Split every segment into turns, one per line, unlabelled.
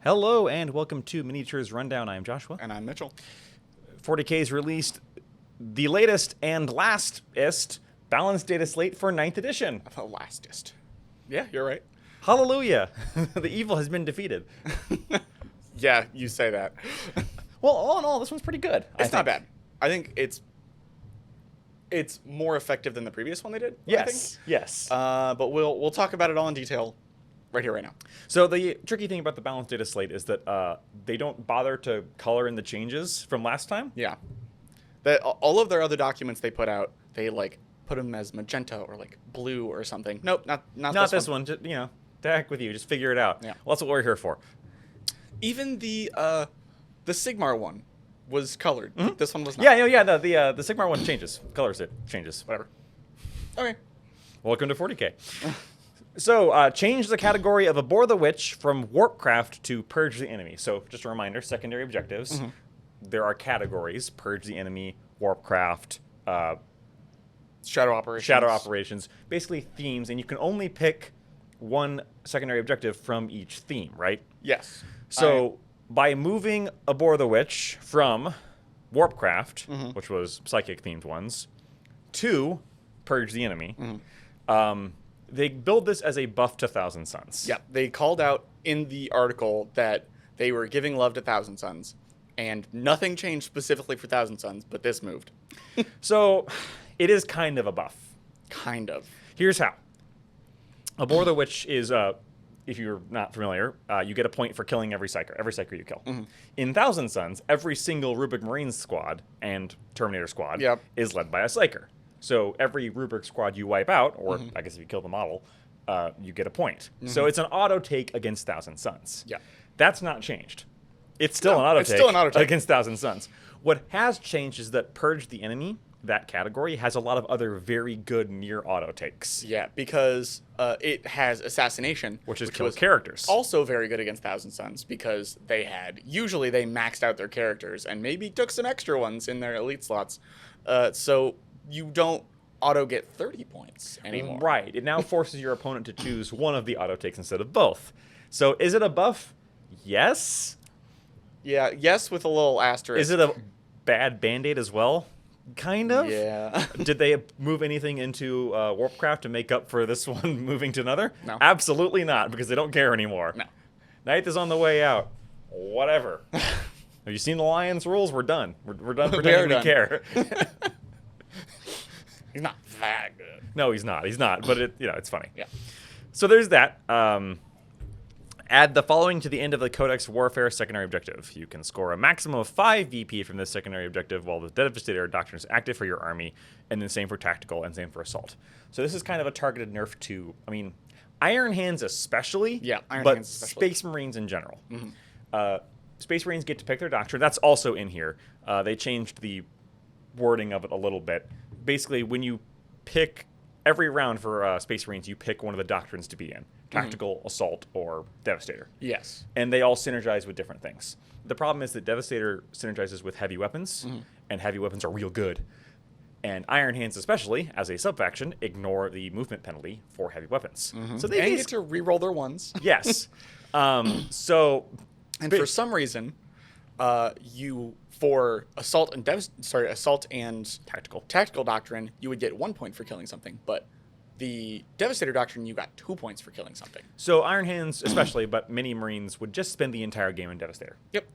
Hello and welcome to Miniatures Rundown. I'm Joshua.
And I'm Mitchell.
40K's released the latest and lastest balanced data slate for 9th edition.
The lastest. Yeah, you're right.
Hallelujah. The evil has been defeated.
Yeah, you say that.
Well, all in all, this one's pretty good.
It's not bad. I think it's more effective than the previous one they did.
Yes.
I think.
Yes.
But we'll talk about it all in detail right here, right now.
So the tricky thing about the balanced data slate is that they don't bother to color in the changes from last time.
Yeah. That all of their other documents they put out, they like put them as magenta or like blue or something. Nope, not
this one. Just, to heck with you. Just figure it out.
Yeah.
Well, that's what we're here for.
Even the Sigmar one was colored.
Mm-hmm.
This one was not.
Yeah. The Sigmar one changes. Colors it changes.
Whatever. Okay.
Welcome to 40K. So, change the category of Abhor the Witch from Warpcraft to Purge the Enemy. So, just a reminder, secondary objectives. Mm-hmm. There are categories: Purge the Enemy, Warpcraft,
Shadow
Operations. Basically themes, and you can only pick one secondary objective from each theme, right?
Yes.
So, by moving Abhor the Witch from Warpcraft, which was psychic-themed ones, to Purge the Enemy, they build this as a buff to Thousand Suns.
Yeah, they called out in the article that they were giving love to Thousand Suns, and nothing changed specifically for Thousand Suns, but this moved.
So, it is kind of a buff.
Kind of.
Here's how. Abhor the Witch is, if you're not familiar, you get a point for killing every Psyker you kill. Mm-hmm. In Thousand Suns, every single Rubric Marines squad and Terminator squad is led by a Psyker. So every Rubric squad you wipe out, or I guess if you kill the model, you get a point. So it's an auto take against Thousand Suns.
Yeah.
That's not changed. It's still an auto take against Thousand Suns. What has changed is that Purge the Enemy, that category, has a lot of other very good near auto takes.
Yeah, because it has Assassination,
which kill characters.
Also very good against Thousand Suns, because usually they maxed out their characters and maybe took some extra ones in their elite slots. So you don't auto get 30 points anymore.
Right. It now forces your opponent to choose one of the auto takes instead of both. So is it a buff? Yes.
Yeah, yes, with a little asterisk.
Is it a bad Band-Aid as well? Kind of.
Yeah.
Did they move anything into Warpcraft to make up for this one moving to another?
No.
Absolutely not, because they don't care anymore.
No.
Ninth is on the way out. Whatever. Have you seen the Lions rules? We're done. We're done pretending we care.
He's not that good.
No, he's not. He's not. But it's funny.
Yeah.
So there's that. Add the following to the end of the Codex Warfare secondary objective. You can score a maximum of 5 VP from this secondary objective while the Devastator Doctrine is active for your army, and then same for tactical and same for assault. So this is kind of a targeted nerf to, Iron Hands especially, but Space Marines in general. Mm-hmm. Space Marines get to pick their doctrine. That's also in here. They changed the wording of it a little bit. Basically, when you pick every round for Space Marines, you pick one of the doctrines to be in. Tactical, assault, or Devastator.
Yes.
And they all synergize with different things. The problem is that Devastator synergizes with heavy weapons, and heavy weapons are real good. And Iron Hands, especially, as a sub-faction, ignore the movement penalty for heavy weapons.
So they get to re-roll their ones.
Yes. And
for some reason, for assault and tactical doctrine, you would get 1 point for killing something, but the Devastator Doctrine, you got 2 points for killing something.
So Iron Hands especially, but many Marines would just spend the entire game in Devastator.
Yep.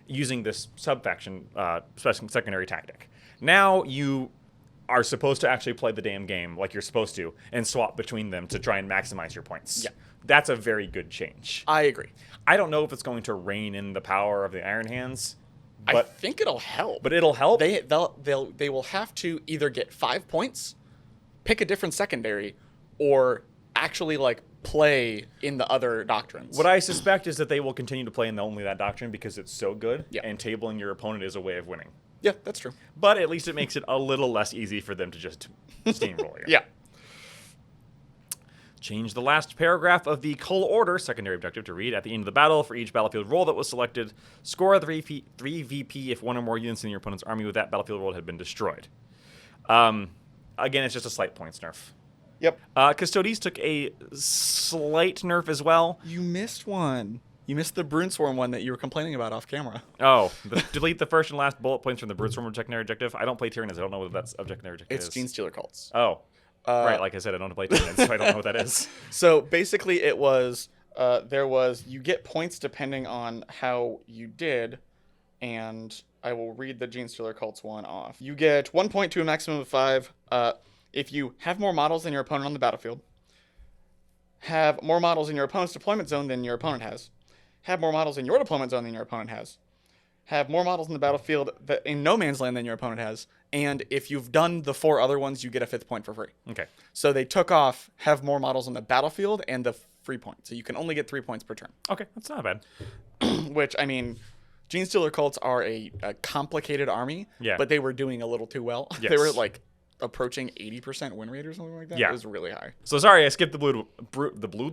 Using this sub-faction secondary tactic. Now you are supposed to actually play the damn game like you're supposed to and swap between them to try and maximize your points.
Yeah.
That's a very good change.
I agree.
I don't know if it's going to rein in the power of the Iron Hands. But
I think it'll help.
But it'll help?
They will have to either get 5 points, pick a different secondary, or actually play in the other doctrines.
What I suspect is that they will continue to play in only that doctrine because it's so good, and tabling your opponent is a way of winning.
Yeah, that's true.
But at least it makes it a little less easy for them to just steamroll you.
Yeah.
Change the last paragraph of the Cull Order secondary objective to read: at the end of the battle, for each battlefield role that was selected, score 3 VP if one or more units in your opponent's army with that battlefield role had been destroyed. Again, it's just a slight points nerf.
Yep.
Custodes took a slight nerf as well.
You missed one. You missed the Bruneswarm one that you were complaining about off camera.
Oh, delete the first and last bullet points from the Broodstream secondary objective. I don't play Tyranids. I don't know what that's secondary objective
It's
is.
Genestealer cults.
Oh, right. Like I said, I don't play Tyranids, so I don't know what that is.
So basically, it was you get points depending on how you did, and I will read the Genestealer cults one off. You get 1 point to a maximum of 5 if you have more models than your opponent on the battlefield, have more models in your opponent's deployment zone than your opponent has, have more models in your deployment zone than your opponent has, have more models in the battlefield in no man's land than your opponent has, and if you've done the 4 other ones, you get a 5th point for free.
Okay.
So they took off have more models on the battlefield and the free point. So you can only get 3 points per turn.
Okay, that's not bad.
Which, I mean, Genestealer cults are a complicated army,
Yeah.
but they were doing a little too well.
Yes.
They were like approaching 80% win rate or something like that.
Yeah.
It was really high.
So sorry, I skipped the Blood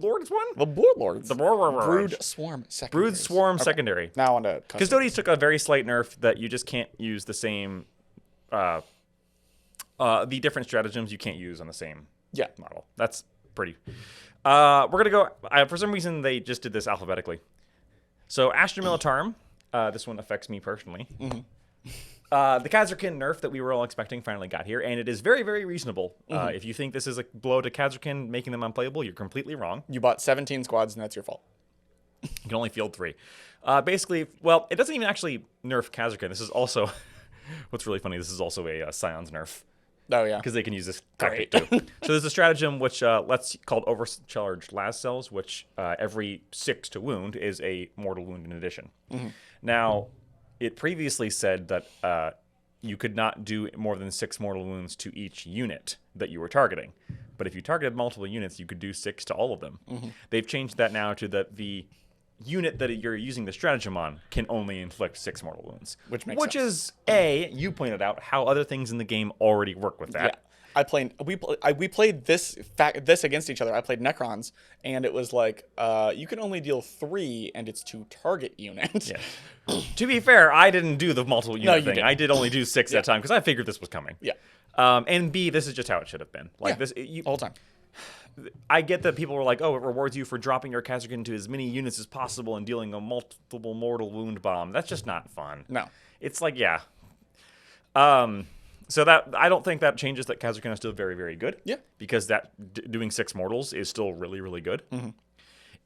Lords one?
The Brood Lords.
The Brood
Swarm secondary.
Brood Swarm secondary.
Now on to
Custodians took a very slight nerf that you just can't use the same, the different stratagems you can't use on the same model. That's pretty. We're going to go, for some reason they just did this alphabetically. So Astra Militarum, this one affects me personally.
Mm-hmm.
The Kasrkin nerf that we were all expecting finally got here, and it is very, very reasonable. If you think this is a blow to Kasrkin, making them unplayable, you're completely wrong.
You bought 17 squads, and that's your fault.
You can only field 3. Basically, well, it doesn't even actually nerf Kasrkin. This is also, what's really funny, this is also a Scions nerf.
Oh, yeah.
Because they can use this tactic too. So there's a stratagem which called Overcharged Las Cells, which every 6 to wound is a mortal wound in addition. Now, it previously said that you could not do more than 6 mortal wounds to each unit that you were targeting. But if you targeted multiple units, you could do 6 to all of them. They've changed that now to that the unit that you're using the stratagem on can only inflict 6 mortal wounds.
Which makes sense.
Is, you pointed out, how other things in the game already work with that.
Yeah. We played this against each other. I played Necrons, and it was like, you can only deal 3, and it's to target unit.
Yeah. To be fair, I didn't do the multiple unit thing.
Didn't.
I did only do 6 at a time because I figured this was coming.
Yeah.
And B, this is just how it should have been. Like this,
all the time.
I get that people were like, "Oh, it rewards you for dropping your Kasrkin into as many units as possible and dealing a multiple mortal wound bomb." That's just not fun.
No.
It's like, yeah. So that I don't think that changes that Kasrkin is still very, very good.
Yeah.
Because that doing 6 mortals is still really, really good.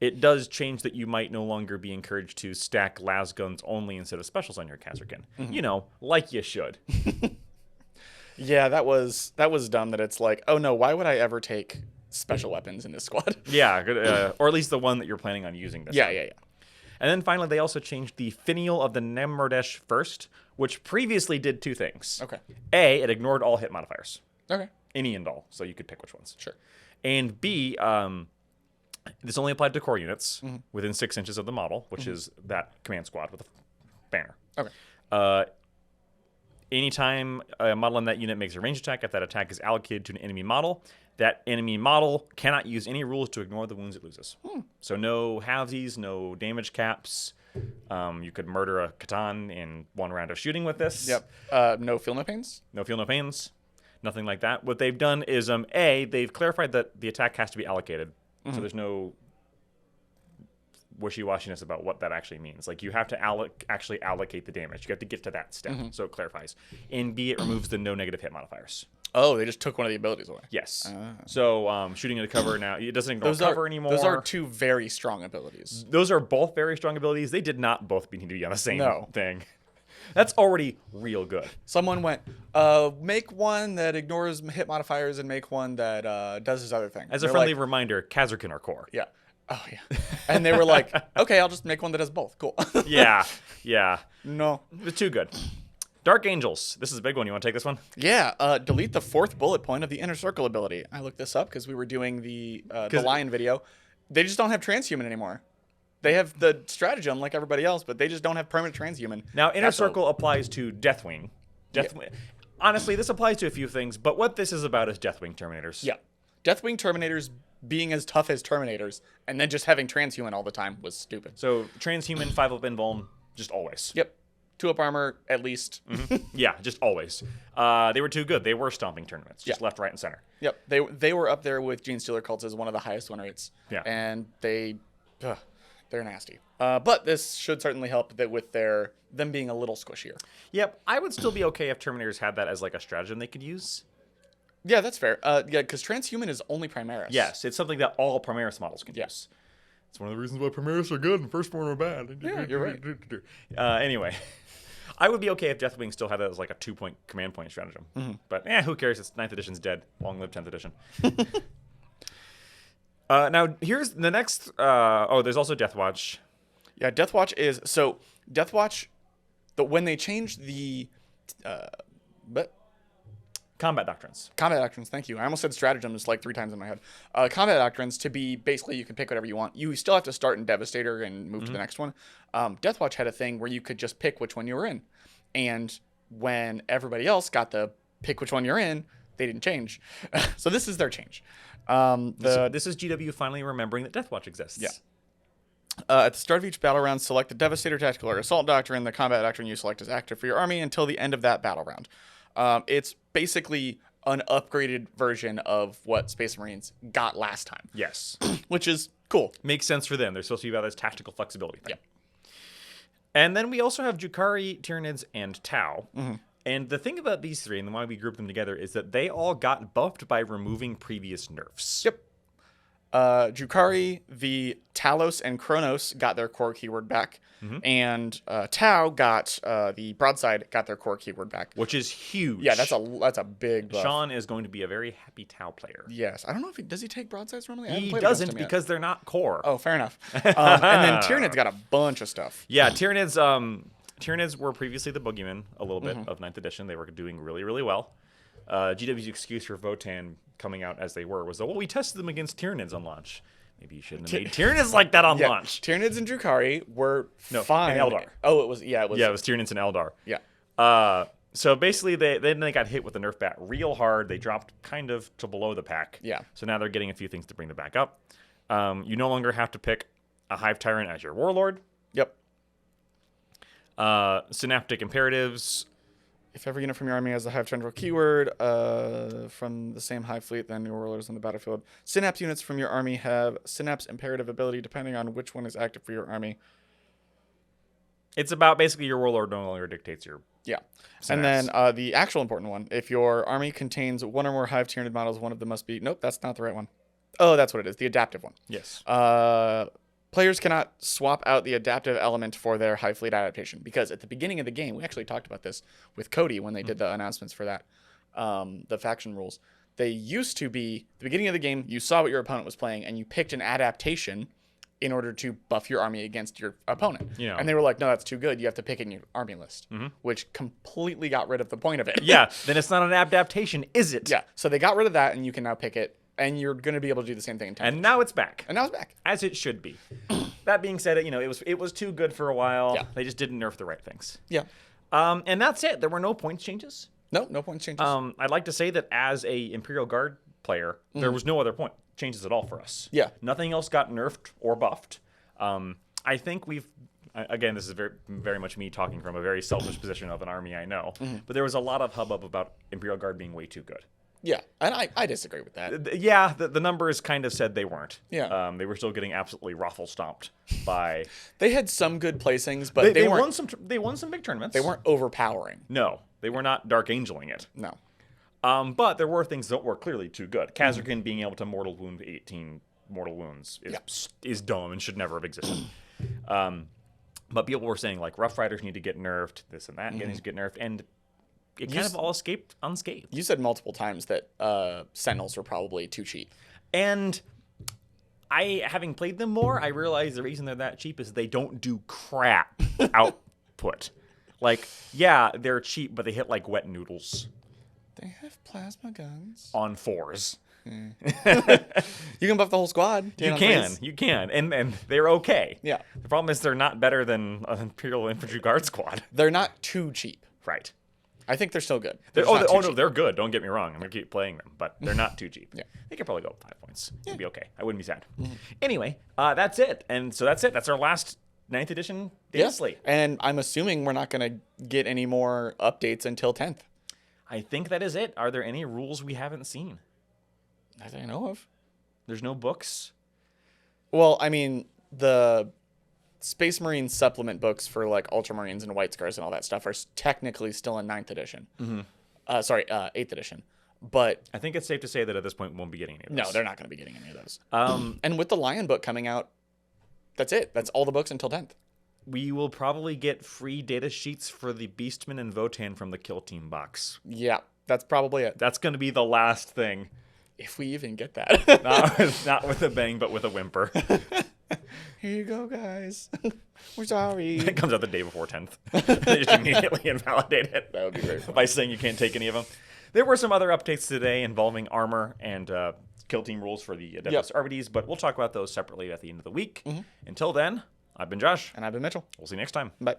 It does change that you might no longer be encouraged to stack las guns only instead of specials on your Kasrkin. You know, like you should.
Yeah, that was dumb. That it's like, oh no, why would I ever take special weapons in this squad?
Yeah, or at least the one that you're planning on using. This
Yeah.
And then finally, they also changed the Finial of the Nemrodesh first, which previously did 2 things.
Okay.
A, it ignored all hit modifiers.
Okay.
Any and all, so you could pick which ones.
Sure.
And B, this only applied to core units within 6 inches of the model, which is that command squad with a banner.
Okay.
Anytime a model in that unit makes a ranged attack, if that attack is allocated to an enemy model, that enemy model cannot use any rules to ignore the wounds it loses. So no halvesies, no damage caps. You could murder a Catan in 1 round of shooting with this.
Yep. No feel no pains?
No feel no pains. Nothing like that. What they've done is, A, they've clarified that the attack has to be allocated. So there's no wishy-washiness about what that actually means. Like, you have to actually allocate the damage. You have to get to that step, so it clarifies. And B, it removes the no negative hit modifiers.
Oh, they just took one of the abilities away.
Yes. So shooting into cover now, it doesn't ignore cover anymore.
Those are 2 very strong abilities.
Those are both very strong abilities. They did not both need to be on the same thing. That's already real good.
Someone went, make one that ignores hit modifiers and make one that does this other thing.
As a friendly reminder, Kasrkin are core.
Yeah. Oh, yeah. And they were like, okay, I'll just make one that does both. Cool.
Yeah.
No.
It's too good. Dark Angels. This is a big one. You want to take this one?
Yeah. Delete the 4th bullet point of the Inner Circle ability. I looked this up because we were doing the Lion video. They just don't have transhuman anymore. They have the stratagem like everybody else, but they just don't have permanent transhuman.
Now, Inner Circle applies to Deathwing. Honestly, this applies to a few things, but what this is about is Deathwing Terminators.
Yeah. Deathwing Terminators being as tough as Terminators and then just having transhuman all the time was stupid.
So, transhuman, 5-up invuln, just always.
Yep. 2-up armor, at least.
Yeah, just always. They were too good. They were stomping tournaments, just left, right, and center.
Yep. They were up there with Genestealer cults as one of the highest win rates.
Yeah.
And they... They're nasty. But this should certainly help that with them being a little squishier.
Yep, I would still be okay if Terminators had that as like a stratagem they could use.
Yeah, that's fair. Yeah, because Transhuman is only Primaris.
Yes, it's something that all Primaris models can use. It's one of the reasons why Primaris are good and Firstborn are bad.
Yeah, you're right.
Anyway, I would be okay if Deathwing still had that as like a 2-point command point stratagem. But who cares? It's 9th edition's dead. Long live 10th edition. Now, here's the next... there's also Deathwatch.
Yeah, Deathwatch when they changed the...
Combat Doctrines.
Combat Doctrines, thank you. I almost said stratagems like 3 times in my head. Combat Doctrines to be basically you can pick whatever you want. You still have to start in Devastator and move to the next one. Deathwatch had a thing where you could just pick which one you were in. And when everybody else got the pick which one you're in, they didn't change. So this is their change.
This is GW finally remembering that Deathwatch exists.
Yeah. At the start of each battle round, select the Devastator, Tactical, or Assault Doctrine. The Combat Doctrine you select is active for your army until the end of that battle round. It's basically an upgraded version of what Space Marines got last time.
Yes.
Which is cool.
Makes sense for them. They're supposed to be about this tactical flexibility thing.
Yeah.
And then we also have Drukhari, Tyranids, and Tau. And the thing about these three, and why we group them together, is that they all got buffed by removing previous nerfs.
Yep. Drukhari, the Talos, and Kronos got their core keyword back. And Tau got the Broadside got their core keyword back.
Which is huge.
Yeah, that's a big buff.
Sean is going to be a very happy Tau player.
Yes. I don't know if does he take Broadsides normally?
He doesn't because they're not core.
Oh, fair enough. And then Tyranids got a bunch of stuff.
Yeah, Tyranids were previously the boogeyman a little bit of 9th edition. They were doing really, really well. GW's excuse for Votann coming out as they were was, we tested them against Tyranids on launch. Maybe you shouldn't have made Tyranids like that on launch.
Tyranids and Drukhari were fine.
And Eldar.
Oh, it was
Tyranids and Eldar.
Yeah.
So basically, they got hit with the nerf bat real hard. They dropped kind of to below the pack.
Yeah.
So now they're getting a few things to bring them back up. You no longer have to pick a Hive Tyrant as your warlord.
Yep.
Synaptic Imperatives.
If every unit from your army has the Hive Tendril keyword from the same Hive fleet, then your warlord is on the battlefield. Synapse units from your army have Synapse Imperative ability depending on which one is active for your army.
It's about basically your warlord no longer dictates your synapse.
And then the actual important one, if your army contains one or more Hive Tyranid models, one of them must be... Nope, that's not the right one. Oh, that's what it is, the adaptive one.
Yes.
Players cannot swap out the adaptive element for their Hive Fleet adaptation, because at the beginning of the game, we actually talked about this with Cody when they did the announcements for that, the faction rules. They used to be, at the beginning of the game, you saw what your opponent was playing, and you picked an adaptation in order to buff your army against your opponent.
Yeah.
And they were like, no, that's too good. You have to pick it in your army list, which completely got rid of the point of it.
Yeah, then it's not an adaptation, is it?
Yeah, so they got rid of that, and you can now pick it. And you're going to be able to do the same thing in 10th.
And now it's back.
And now it's back.
As it should be. That being said, it was too good for a while.
Yeah.
They just didn't nerf the right things.
Yeah.
And that's it. There were no points changes.
No points changes.
I'd like to say that as a Imperial Guard player, there was no other point changes at all for us.
Yeah.
Nothing else got nerfed or buffed. I think again, this is very, very much me talking from a very selfish position of an army I know, but there was a lot of hubbub about Imperial Guard being way too good.
Yeah, and I disagree with that.
Yeah, the numbers kind of said they weren't.
Yeah.
They were still getting absolutely raffle stomped by...
They had some good placings, but they weren't...
They won some big tournaments.
They weren't overpowering.
No, they were not Dark Angeling it.
No.
But there were things that were clearly too good. Kasrkin being able to mortal wound 18 mortal wounds is dumb and should never have existed. But people were saying, like, Rough Riders need to get nerfed, this and that, needs to get nerfed, and... It kind of all escaped unscathed.
You said multiple times that Sentinels were probably too cheap.
And having played them more, I realize the reason they're that cheap is they don't do crap output. Like, yeah, they're cheap, but they hit like wet noodles.
They have plasma guns.
On 4s.
You can buff the whole squad.
You can. And they're okay.
Yeah.
The problem is they're not better than an Imperial Infantry Guard squad.
They're not too cheap.
Right.
I think they're still good.
No, they're good. Don't get me wrong. I'm going to keep playing them, but they're not too cheap.
Yeah.
They could probably go up 5 points. It'd be okay. I wouldn't be sad. Anyway, that's it. And so that's it. That's our last 9th edition Dataslate.
And I'm assuming we're not going to get any more updates until 10th.
I think that is it. Are there any rules we haven't seen?
Not that I know of.
There's no books?
Well, I mean, the Space Marine supplement books for like Ultramarines and White Scars and all that stuff are technically still in 9th edition. Sorry, 8th edition. But
I think it's safe to say that at this point we won't be getting any of
no,
those.
they're not going to be getting any of those. And with the Lion book coming out, that's it. That's all the books until 10th.
We will probably get free data sheets for the Beastman and Votan from the Kill Team box.
Yeah, that's probably it.
That's going to be the last thing.
If we even get that.
Not with a bang, but with a whimper.
Here you go, guys. We're sorry.
It comes out the day before 10th. They just immediately invalidate it.
That would be very funny.
By saying you can't take any of them. There were some other updates today involving armor and Kill Team rules for the Deathwatch RBDs, but we'll talk about those separately at the end of the week. Until then, I've been Josh.
And I've been Mitchell.
We'll see you next time.
Bye.